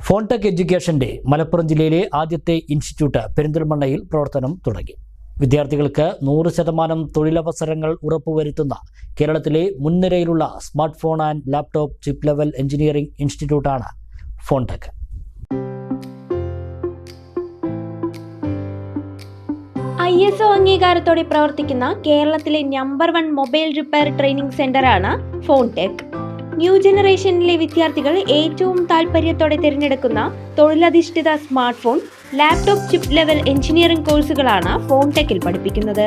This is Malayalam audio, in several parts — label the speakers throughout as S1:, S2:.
S1: ഫോൺടെക് എഡ്യൂക്കേഷന്റെ മലപ്പുറം ജില്ലയിലെ ആദ്യത്തെ ഇൻസ്റ്റിറ്റ്യൂട്ട് പെരിന്തൽമണ്ണയിൽ പ്രവർത്തനം തുടങ്ങി. വിദ്യാർത്ഥികൾക്ക് 100% തൊഴിലവസരങ്ങൾ ഉറപ്പുവരുത്തുന്ന കേരളത്തിലെ മുൻനിരയിലുള്ള smart phone and laptop chip level engineering ഇൻസ്റ്റിറ്റ്യൂട്ടാണ് ഫോൺടെക്.
S2: ISO അംഗീകാരത്തോടെ പ്രവർത്തിക്കുന്ന കേരളത്തിലെ നമ്പർ 1 മൊബൈൽ റിപ്പയർ ട്രെയിനിംഗ് സെന്ററാണ് ഫോൺടെക്. ന്യൂ ജനറേഷനിലെ വിദ്യാർത്ഥികൾ ഏറ്റവും താൽപര്യത്തോടെ തിരഞ്ഞെടുക്കുന്ന തൊഴിലധിഷ്ഠിത smart phone, laptop chip level engineering കോഴ്സുകളാണ് ഫോൺടെക്കിൽ പഠിപ്പിക്കുന്നത്.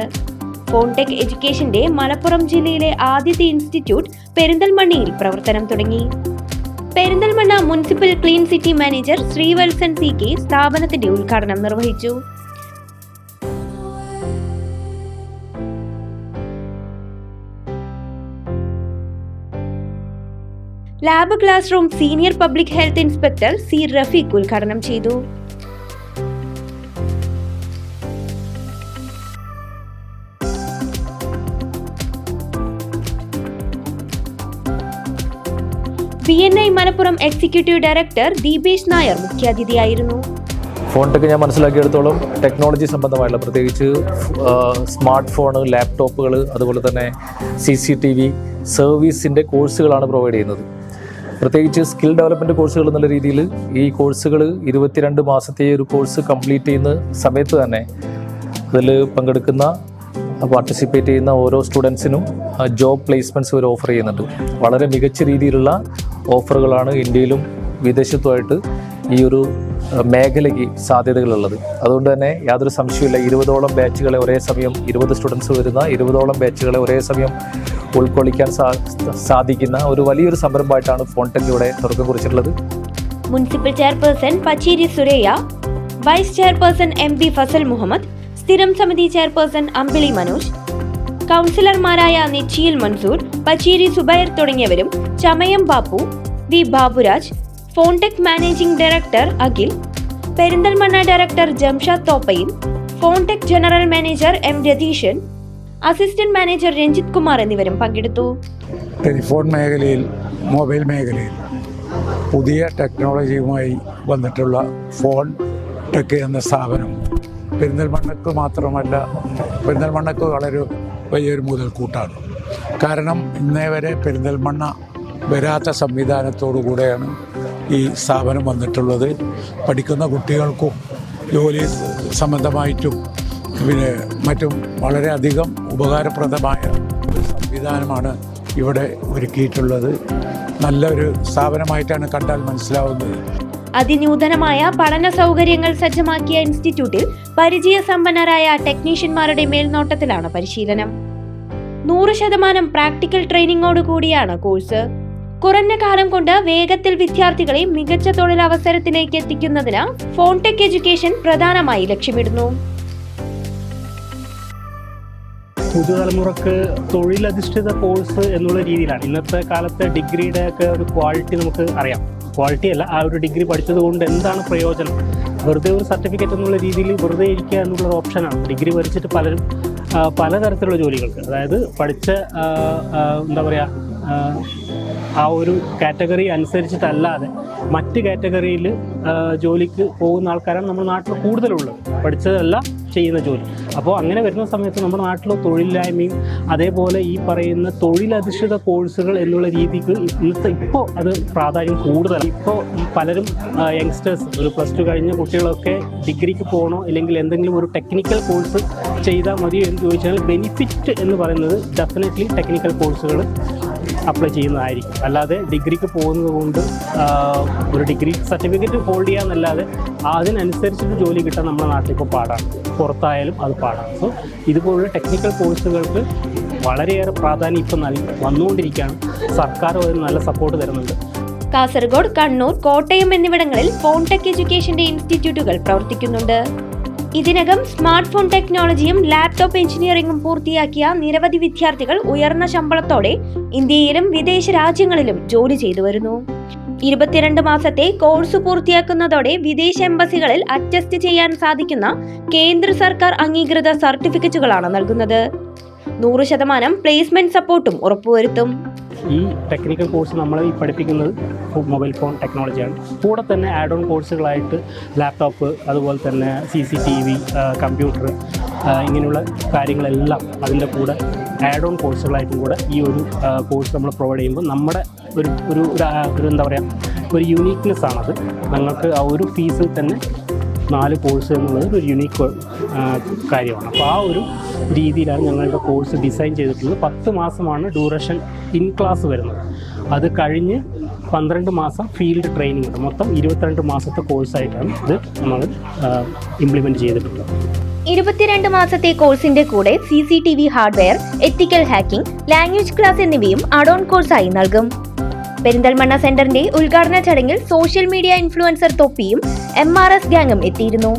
S2: ഫോൺടെക് എഡ്യൂക്കേഷന്റെ മലപ്പുറം ജില്ലയിലെ ആദ്യത്തെ ഇൻസ്റ്റിറ്റ്യൂട്ട് പെരിന്തൽമണ്ണയിൽ പ്രവർത്തനം തുടങ്ങി. പെരിന്തൽമണ്ണ municipal clean city manager Sreevalsan CK സ്ഥാപനത്തിന്റെ ഉദ്ഘാടനം നിർവഹിച്ചു. Lab class room senior public health inspector C. Rafeeq ഉദ്ഘാടനം ചെയ്തു. BNI Malappuram executive director Deepesh Nair മുഖ്യാതിഥിയായിരുന്നു.
S3: ഫോൺടെക് ഞാൻ മനസ്സിലാക്കിയെടുത്തോളം ടെക്നോളജി സംബന്ധമായുള്ള, പ്രത്യേകിച്ച് സ്മാർട്ട് ഫോണ്, ലാപ്ടോപ്പുകൾ, അതുപോലെ തന്നെ CCTV സർവീസിൻ്റെ കോഴ്സുകളാണ് പ്രൊവൈഡ് ചെയ്യുന്നത്. പ്രത്യേകിച്ച് സ്കിൽ ഡെവലപ്മെൻറ്റ് കോഴ്സുകൾ എന്നുള്ള രീതിയിൽ ഈ കോഴ്സുകൾ 22 മാസത്തെ ഒരു കോഴ്സ് കംപ്ലീറ്റ് ചെയ്യുന്ന സമയത്ത് തന്നെ അതിൽ പങ്കെടുക്കുന്ന, പാർട്ടിസിപ്പേറ്റ് ചെയ്യുന്ന ഓരോ സ്റ്റുഡൻസിനും ജോബ് പ്ലേസ്മെൻറ്റ്സ് അവർ ഓഫർ ചെയ്യുന്നുണ്ട്. വളരെ മികച്ച രീതിയിലുള്ള ഓഫറുകളാണ് ഇന്ത്യയിലും വിദേശത്തുമായിട്ട് ഈ ഒരു മേഖലയ്ക്ക് സാധ്യതകളുള്ളത്. അതുകൊണ്ട് തന്നെ യാതൊരു സംശയമില്ല, 20ഓളം ബാച്ചുകളെ ഒരേ സമയം, 20 സ്റ്റുഡൻസ് വരുന്ന 20ഓളം ബാച്ചുകളെ ഒരേ സമയം ഉൾക്കൊള്ളിക്കാൻ സാധിക്കുന്ന ഒരു വലിയൊരു സംരംഭമായിട്ടാണ് ഫോൺടെക് ഇവിടെ തുടക്കം കുറിച്ചിട്ടുള്ളത്.
S2: Municipal chairperson Pacheri Suraiya, vice chairperson MB Fazal Muhammad, സ്ഥിരം സമിതി ചെയർപേഴ്സൺ അമ്പിളി മനോജ്, കൗൺസിലർമാരായ നെച്ചിയിൽ മൻസൂർ, പച്ചേരി സുബൈർ തുടങ്ങിയവരും ചമയം Bappu, V. Baburaj, Phonetech managing director Akhil, Perinthalmanna director Jamshad Thoppayil, Phonetech general manager M. Ratheeshan, assistant manager Ranjith Kumar എന്നിവരും പങ്കെടുത്തു.
S4: ടെലിഫോൺ മേഖലയിൽ, മൊബൈൽ മേഖലയിൽ പുതിയ ടെക്നോളജിയുമായി വന്നിട്ടുള്ള ഫോൺടെക് എന്ന സ്ഥാപനം പെരിന്തൽമണ്ണക്ക് മാത്രമല്ല, പെരിന്തൽമണ്ണക്ക് വളരെ വലിയൊരു മുതൽക്കൂട്ടാണ്. കാരണം ഇന്നേ വരെ പെരിന്തൽമണ്ണ വരാത്ത സംവിധാനത്തോടു കൂടെയാണ് ഈ സ്ഥാപനം വന്നിട്ടുള്ളത്. പഠിക്കുന്ന കുട്ടികൾക്കും ജോലി സംബന്ധമായിട്ടും പിന്നെ മറ്റും വളരെയധികം ഉപകാരപ്രദമായ ഒരു സംവിധാനമാണ് ഇവിടെ ഒരുക്കിയിട്ടുള്ളത്. നല്ലൊരു സ്ഥാപനമായിട്ടാണ് കണ്ടാൽ മനസ്സിലാവുന്നത്.
S2: അതിനൂതനമായ പഠന സൗകര്യങ്ങൾ സജ്ജമാക്കിയ ഇൻസ്റ്റിറ്റ്യൂട്ടിൽ പരിചയസമ്പന്നരായ ടെക്നീഷ്യന്മാരുടെ മേൽനോട്ടത്തിലാണ് പരിശീലനം. 100% പ്രാക്ടിക്കൽ ട്രെയിനിങ്ങോട് കൂടിയാണ് കോഴ്സ്. കുറഞ്ഞ കാലം കൊണ്ട് വേഗത്തിൽ വിദ്യാർത്ഥികളെ മികച്ച തൊഴിലവസരത്തിലേക്ക് എത്തിക്കുന്നതിന് ഫോൺടെക് എഡ്യൂക്കേഷൻ പ്രധാനമായി ലക്ഷ്യമിടുന്നു.
S5: പുതുതലമുറക്ക് തൊഴിലധിഷ്ഠിത കോഴ്സ് എന്നുള്ള രീതിയിലാണ് ഇന്നത്തെ കാലത്തെ ഡിഗ്രിയുടെ ഒക്കെ ഒരു ക്വാളിറ്റി നമുക്ക് അറിയാം. ക്വാളിറ്റി അല്ല, ആ ഒരു ഡിഗ്രി പഠിച്ചത് കൊണ്ട് എന്താണ് പ്രയോജനം? വെറുതെ ഒരു സർട്ടിഫിക്കറ്റ് എന്നുള്ള രീതിയിൽ വെറുതെ ഇരിക്കുക എന്നുള്ളൊരു ഓപ്ഷനാണ്. ഡിഗ്രി പഠിച്ചിട്ട് പലരും പലതരത്തിലുള്ള ജോലികൾക്ക്, അതായത് പഠിച്ച എന്താ പറയുക, ആ ഒരു കാറ്റഗറി അനുസരിച്ചിട്ടല്ലാതെ മറ്റ് കാറ്റഗറിയിൽ ജോലിക്ക് പോകുന്ന ആൾക്കാരാണ് നമ്മുടെ നാട്ടിൽ കൂടുതലുള്ളത്. പഠിച്ചതല്ല ചെയ്യുന്ന ജോലി. അപ്പോൾ അങ്ങനെ വരുന്ന സമയത്ത് നമ്മുടെ നാട്ടിൽ തൊഴിലില്ലായ്മയും അതേപോലെ ഈ പറയുന്ന തൊഴിലധിഷ്ഠിത കോഴ്സുകൾ എന്നുള്ള രീതിക്ക് ഇപ്പോൾ അത് പ്രാധാന്യം കൂടുതലാണ്. ഇപ്പോൾ പലരും യങ്സ്റ്റേഴ്സ്, ഒരു +2 കഴിഞ്ഞ കുട്ടികളൊക്കെ ഡിഗ്രിക്ക് പോകണോ അല്ലെങ്കിൽ എന്തെങ്കിലും ഒരു ടെക്നിക്കൽ കോഴ്സ് ചെയ്താൽ മതിയോ എന്ന് ചോദിച്ചാൽ ബെനിഫിറ്റ് എന്ന് പറയുന്നത് ഡെഫിനറ്റ്ലി ടെക്നിക്കൽ കോഴ്സുകൾ അപ്ലൈ ചെയ്യുന്നതായിരിക്കും. അല്ലാതെ ഡിഗ്രിക്ക് പോകുന്നത് കൊണ്ട് ഒരു ഡിഗ്രി സർട്ടിഫിക്കറ്റ് ഹോൾഡ് ചെയ്യാമെന്നല്ലാതെ അതിനനുസരിച്ചിട്ട് ജോലി കിട്ടാൻ നമ്മുടെ നാട്ടിൽ ഇപ്പോൾ പാടാണ്. പുറത്തായാലും അത് പാടാണ്. സോ ഇതുപോലുള്ള ടെക്നിക്കൽ കോഴ്സുകൾക്ക് വളരെയേറെ പ്രാധാന്യം ഇപ്പം വന്നുകൊണ്ടിരിക്കുകയാണ്. സർക്കാർ ഒരു നല്ല സപ്പോർട്ട് തരുന്നുണ്ട്.
S2: കാസർഗോഡ്, കണ്ണൂർ, കോട്ടയം എന്നിവിടങ്ങളിൽ ഫോൺടെക് എഡ്യൂക്കേഷന്റെ ഇൻസ്റ്റിറ്റ്യൂട്ടുകൾ പ്രവർത്തിക്കുന്നുണ്ട്. ഇതിനകം സ്മാർട്ട് ഫോൺ ടെക്നോളജിയും ലാപ്ടോപ്പ് എഞ്ചിനീയറിംഗും പൂർത്തിയാക്കിയ നിരവധി വിദ്യാർത്ഥികൾ ഉയർന്ന ശമ്പളത്തോടെ ഇന്ത്യയിലും വിദേശ രാജ്യങ്ങളിലും ജോലി ചെയ്തു വരുന്നു. 22 മാസത്തെ കോഴ്സ് പൂർത്തിയാക്കുന്നതോടെ വിദേശ എംബസികളിൽ അറ്റസ്റ്റ് ചെയ്യാൻ സാധിക്കുന്ന കേന്ദ്ര സർക്കാർ അംഗീകൃത സർട്ടിഫിക്കറ്റുകളാണ് നൽകുന്നത്. 100% പ്ലേസ്മെന്റ് സപ്പോർട്ടും ഉറപ്പുവരുത്തും.
S5: ഈ ടെക്നിക്കൽ കോഴ്സ് നമ്മൾ ഈ പഠിപ്പിക്കുന്നത് മൊബൈൽ ഫോൺ ടെക്നോളജിയാണ്. കൂടെ തന്നെ ആഡ് ഓൺ കോഴ്സുകളായിട്ട് ലാപ്ടോപ്പ്, അതുപോലെ തന്നെ CCTV, കമ്പ്യൂട്ടർ, ഇങ്ങനെയുള്ള കാര്യങ്ങളെല്ലാം അതിൻ്റെ കൂടെ ആഡ് ഓൺ കോഴ്സുകളായിട്ടും കൂടെ ഈ ഒരു കോഴ്സ് നമ്മൾ പ്രൊവൈഡ് ചെയ്യുമ്പോൾ നമ്മുടെ ഒരു എന്താ പറയുക, ഒരു യൂണീക്നെസ് ആണത്. ഞങ്ങൾക്ക് ആ ഒരു ഫീസിൽ തന്നെ 4 കോഴ്സ് എന്നുള്ളത് ഒരു യുണീക്ക് കാര്യമാണ്. അപ്പോൾ ആ ഒരു രീതിയിലാണ് ഞങ്ങളുടെ കോഴ്സ് ഡിസൈൻ ചെയ്തിട്ടുള്ളത്. 10 മാസമാണ് ഡ്യൂറേഷൻ ഇൻ ക്ലാസ് വരുന്നത്. അത് കഴിഞ്ഞ് 12 മാസം ഫീൽഡ് ട്രെയിനിങ് ഉണ്ട്. മൊത്തം 22 മാസത്തെ കോഴ്സായിട്ടാണ് ഇത് നമ്മൾ ഇംപ്ലിമെൻറ്റ് ചെയ്തിട്ടുള്ളത്.
S2: 22 മാസത്തെ കോഴ്സിന്റെ കൂടെ CCTV ഹാർഡ്വെയർ, എത്തിക്കൽ ഹാക്കിംഗ്, ലാംഗ്വേജ് ക്ലാസ് എന്നിവയും ആഡ് ഓൺ കോഴ്സായി നൽകും. പെരിന്തൽമണ്ണ സെന്ററിന്റെ ഉദ്ഘാടന ചടങ്ങിൽ സോഷ്യൽ മീഡിയ ഇൻഫ്ലുവൻസർ തൊപ്പിയും MRS ഗാങ്ങും എത്തിയിരുന്നു.